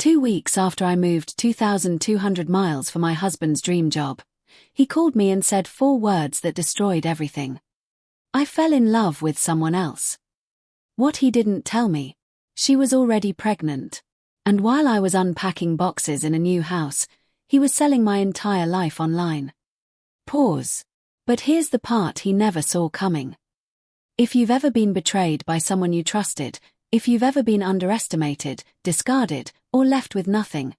2 weeks after I moved 2,200 miles for my husband's dream job, he called me and said 4 words that destroyed everything. I fell in love with someone else. What he didn't tell me, she was already pregnant. And while I was unpacking boxes in a new house, he was selling my entire life online. Pause. But here's the part he never saw coming. If you've ever been betrayed by someone you trusted, if you've ever been underestimated, discarded, or left with nothing,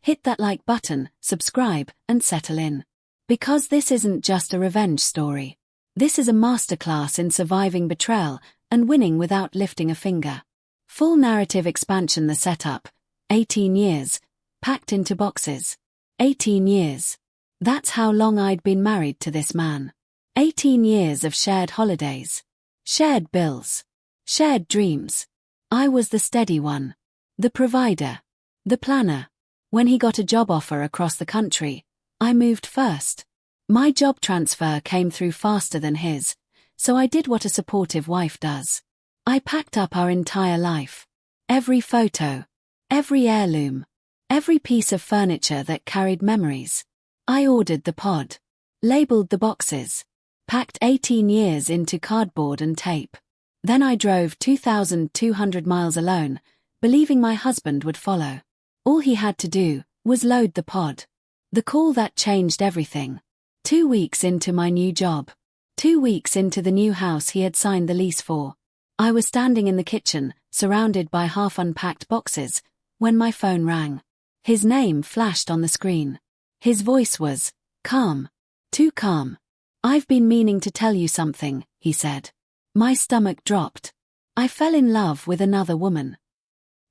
hit that like button, subscribe, and settle in. Because this isn't just a revenge story. This is a masterclass in surviving betrayal and winning without lifting a finger. Full narrative expansion. The setup. 18 years. Packed into boxes. 18 years. That's how long I'd been married to this man. 18 years of shared holidays. Shared bills. Shared dreams. I was the steady one. The provider. The planner. When he got a job offer across the country, I moved first. My job transfer came through faster than his, so I did what a supportive wife does. I packed up our entire life. Every photo. Every heirloom. Every piece of furniture that carried memories. I ordered the pod. Labeled the boxes. Packed 18 years into cardboard and tape. Then I drove 2,200 miles alone, believing my husband would follow. All he had to do was load the pod. The call that changed everything. 2 weeks into my new job. 2 weeks into the new house he had signed the lease for. I was standing in the kitchen, surrounded by half-unpacked boxes, when my phone rang. His name flashed on the screen. His voice was calm. Too calm. "I've been meaning to tell you something," he said. My stomach dropped. I fell in love with another woman.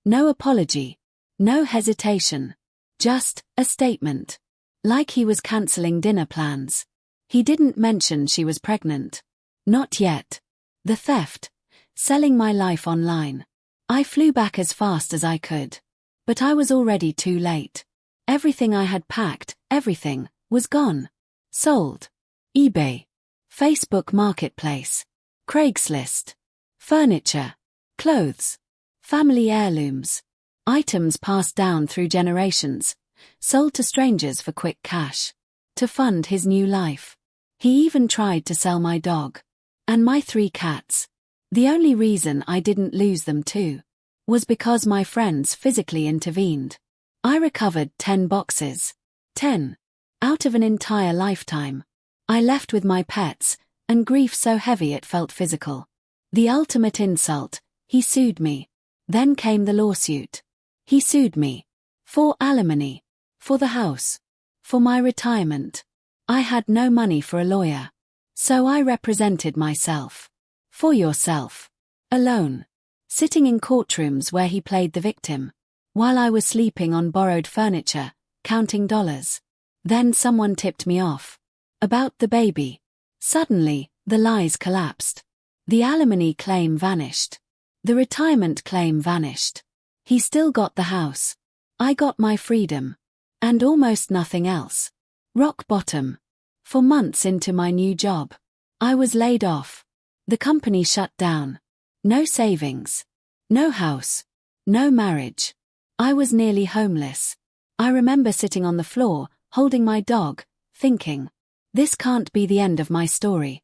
No apology. No hesitation. Just a statement. Like he was cancelling dinner plans. He didn't mention she was pregnant. Not yet. The theft. Selling my life online. I flew back as fast as I could. But I was already too late. Everything I had packed, everything, was gone. Sold. eBay. Facebook Marketplace. Craigslist. Furniture. Clothes. Family heirlooms. Items passed down through generations. Sold to strangers for quick cash. To fund his new life. He even tried to sell my dog. And my 3 cats. The only reason I didn't lose them too was because my friends physically intervened. I recovered 10 boxes. 10. Out of an entire lifetime. I left with my pets, and grief so heavy it felt physical. The ultimate insult, he sued me. Then came the lawsuit. He sued me. For alimony. For the house. For my retirement. I had no money for a lawyer. So I represented myself. For yourself. Alone. Sitting in courtrooms where he played the victim. While I was sleeping on borrowed furniture, counting dollars. Then someone tipped me off. About the baby. Suddenly, the lies collapsed. The alimony claim vanished. The retirement claim vanished. He still got the house. I got my freedom. And almost nothing else. Rock bottom. For months into my new job. I was laid off. The company shut down. No savings. No house. No marriage. I was nearly homeless. I remember sitting on the floor, holding my dog, thinking, this can't be the end of my story.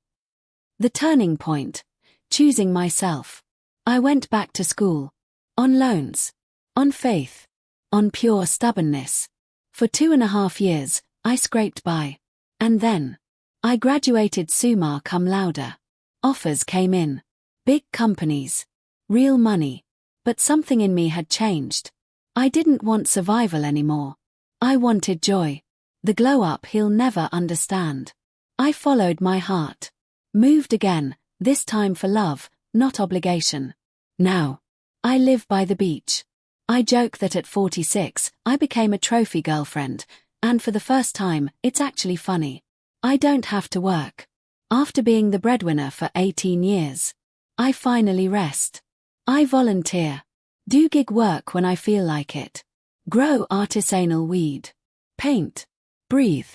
The turning point. Choosing myself. I went back to school. On loans. On faith. On pure stubbornness. For 2.5 years, I scraped by. And then, I graduated summa cum laude. Offers came in. Big companies. Real money. But something in me had changed. I didn't want survival anymore. I wanted joy. The glow up he'll never understand. I followed my heart. Moved again, this time for love, not obligation. Now, I live by the beach. I joke that at 46, I became a trophy girlfriend, and for the first time, it's actually funny. I don't have to work. After being the breadwinner for 18 years, I finally rest. I volunteer. Do gig work when I feel like it. Grow artisanal weed. Paint. Breathe.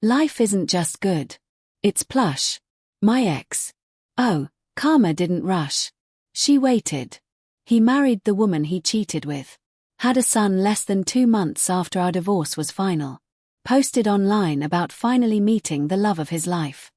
Life isn't just good. It's plush. My ex. Oh, karma didn't rush. She waited. He married the woman he cheated with. Had a son less than 2 months after our divorce was final. Posted online about finally meeting the love of his life.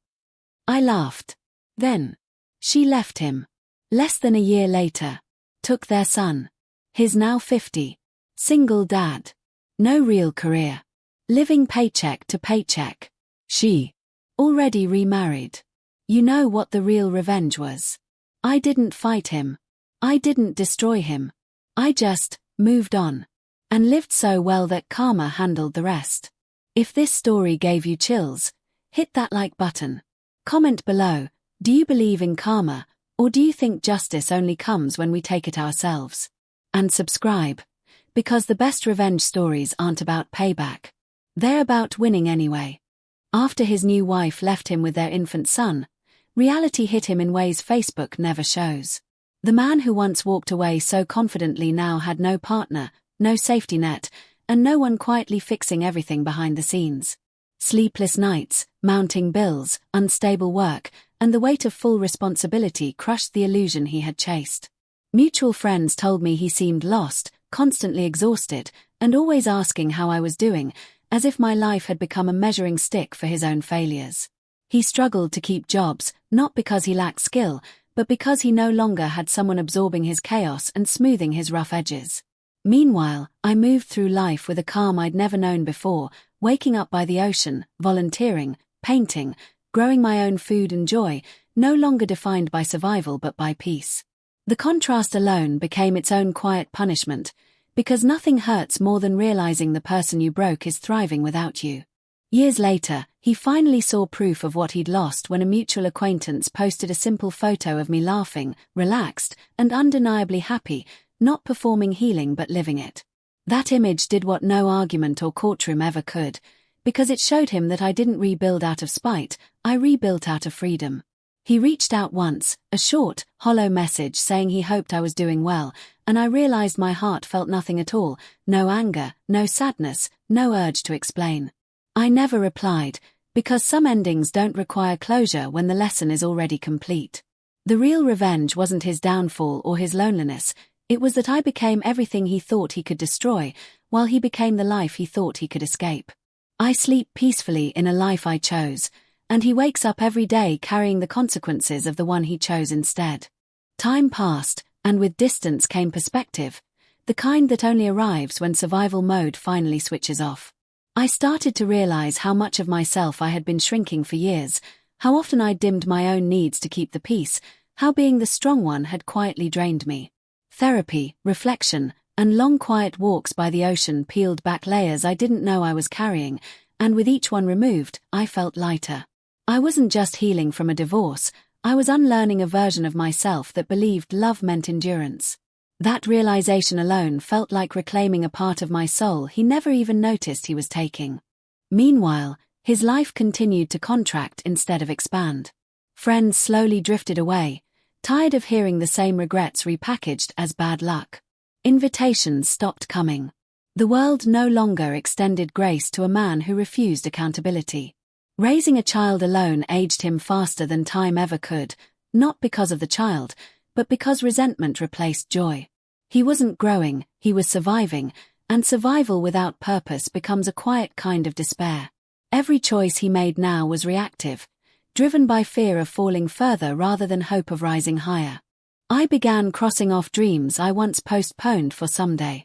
I laughed. Then. She left him. Less than a year later. Took their son. He's now 50. Single dad. No real career. Living paycheck to paycheck. She. Already remarried. You know what the real revenge was. I didn't fight him. I didn't destroy him. I just moved on. And lived so well that karma handled the rest. If this story gave you chills, hit that like button. Comment below, do you believe in karma, or do you think justice only comes when we take it ourselves? And subscribe, because the best revenge stories aren't about payback. They're about winning anyway. After his new wife left him with their infant son, reality hit him in ways Facebook never shows. The man who once walked away so confidently now had no partner, no safety net, and no one quietly fixing everything behind the scenes. Sleepless nights, mounting bills, unstable work, and the weight of full responsibility crushed the illusion he had chased. Mutual friends told me he seemed lost, constantly exhausted, and always asking how I was doing, as if my life had become a measuring stick for his own failures. He struggled to keep jobs, not because he lacked skill, but because he no longer had someone absorbing his chaos and smoothing his rough edges. Meanwhile, I moved through life with a calm I'd never known before, waking up by the ocean, volunteering, painting, growing my own food and joy, no longer defined by survival but by peace. The contrast alone became its own quiet punishment, because nothing hurts more than realizing the person you broke is thriving without you. Years later, he finally saw proof of what he'd lost when a mutual acquaintance posted a simple photo of me laughing, relaxed, and undeniably happy, not performing healing but living it. That image did what no argument or courtroom ever could, because it showed him that I didn't rebuild out of spite, I rebuilt out of freedom. He reached out once, a short, hollow message saying he hoped I was doing well, and I realized my heart felt nothing at all, no anger, no sadness, no urge to explain. I never replied, because some endings don't require closure when the lesson is already complete. The real revenge wasn't his downfall or his loneliness, it was that I became everything he thought he could destroy, while he became the life he thought he could escape. I sleep peacefully in a life I chose, and he wakes up every day carrying the consequences of the one he chose instead. Time passed, and with distance came perspective, the kind that only arrives when survival mode finally switches off. I started to realize how much of myself I had been shrinking for years, how often I dimmed my own needs to keep the peace, how being the strong one had quietly drained me. Therapy, reflection, and long quiet walks by the ocean peeled back layers I didn't know I was carrying, and with each one removed, I felt lighter. I wasn't just healing from a divorce, I was unlearning a version of myself that believed love meant endurance. That realization alone felt like reclaiming a part of my soul he never even noticed he was taking. Meanwhile, his life continued to contract instead of expand. Friends slowly drifted away, tired of hearing the same regrets repackaged as bad luck. Invitations stopped coming. The world no longer extended grace to a man who refused accountability. Raising a child alone aged him faster than time ever could, not because of the child, but because resentment replaced joy. He wasn't growing, he was surviving, and survival without purpose becomes a quiet kind of despair. Every choice he made now was reactive, driven by fear of falling further rather than hope of rising higher. I began crossing off dreams I once postponed for someday.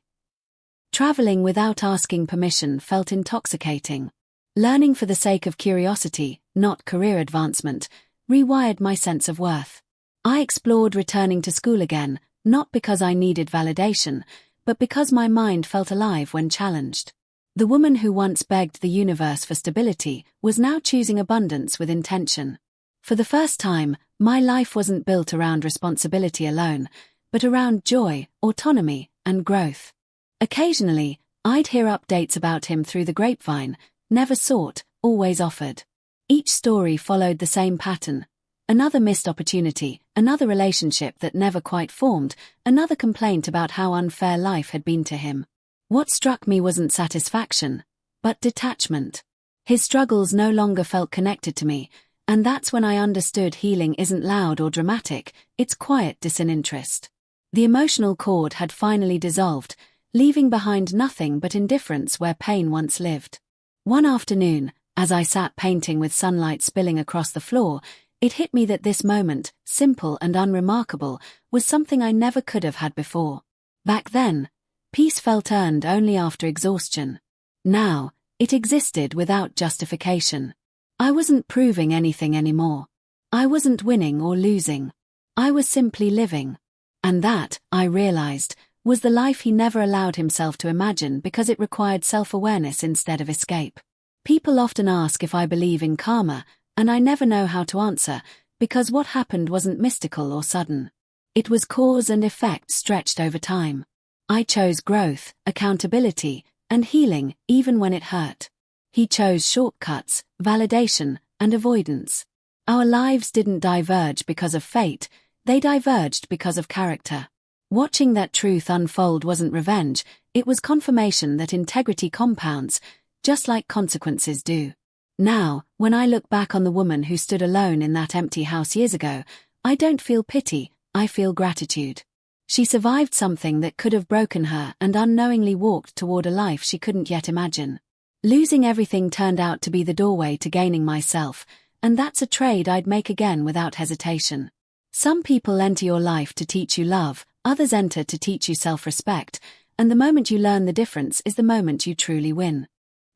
Traveling without asking permission felt intoxicating. Learning for the sake of curiosity, not career advancement, rewired my sense of worth. I explored returning to school again, not because I needed validation, but because my mind felt alive when challenged. The woman who once begged the universe for stability was now choosing abundance with intention. For the first time, my life wasn't built around responsibility alone, but around joy, autonomy, and growth. Occasionally, I'd hear updates about him through the grapevine, never sought, always offered. Each story followed the same pattern. Another missed opportunity, another relationship that never quite formed, another complaint about how unfair life had been to him. What struck me wasn't satisfaction, but detachment. His struggles no longer felt connected to me, and that's when I understood healing isn't loud or dramatic, it's quiet disinterest. The emotional cord had finally dissolved, leaving behind nothing but indifference where pain once lived. One afternoon, as I sat painting with sunlight spilling across the floor, it hit me that this moment, simple and unremarkable, was something I never could have had before. Back then, peace felt earned only after exhaustion. Now, it existed without justification. I wasn't proving anything anymore. I wasn't winning or losing. I was simply living. And that, I realized, was the life he never allowed himself to imagine because it required self-awareness instead of escape. People often ask if I believe in karma, and I never know how to answer, because what happened wasn't mystical or sudden. It was cause and effect stretched over time. I chose growth, accountability, and healing, even when it hurt. He chose shortcuts, validation, and avoidance. Our lives didn't diverge because of fate, they diverged because of character. Watching that truth unfold wasn't revenge, it was confirmation that integrity compounds, just like consequences do. Now, when I look back on the woman who stood alone in that empty house years ago, I don't feel pity, I feel gratitude. She survived something that could have broken her and unknowingly walked toward a life she couldn't yet imagine. Losing everything turned out to be the doorway to gaining myself, and that's a trade I'd make again without hesitation. Some people enter your life to teach you love, others enter to teach you self-respect, and the moment you learn the difference is the moment you truly win.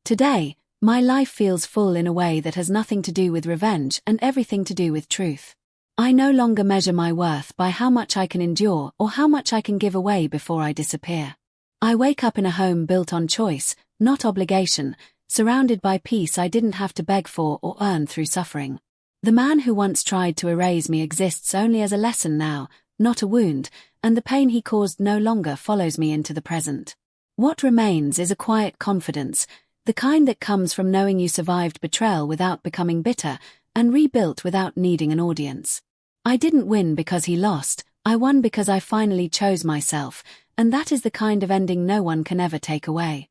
Today, my life feels full in a way that has nothing to do with revenge and everything to do with truth. I no longer measure my worth by how much I can endure or how much I can give away before I disappear. I wake up in a home built on choice, not obligation, surrounded by peace I didn't have to beg for or earn through suffering. The man who once tried to erase me exists only as a lesson now, not a wound, and the pain he caused no longer follows me into the present. What remains is a quiet confidence, the kind that comes from knowing you survived betrayal without becoming bitter, and rebuilt without needing an audience. I didn't win because he lost, I won because I finally chose myself, and that is the kind of ending no one can ever take away.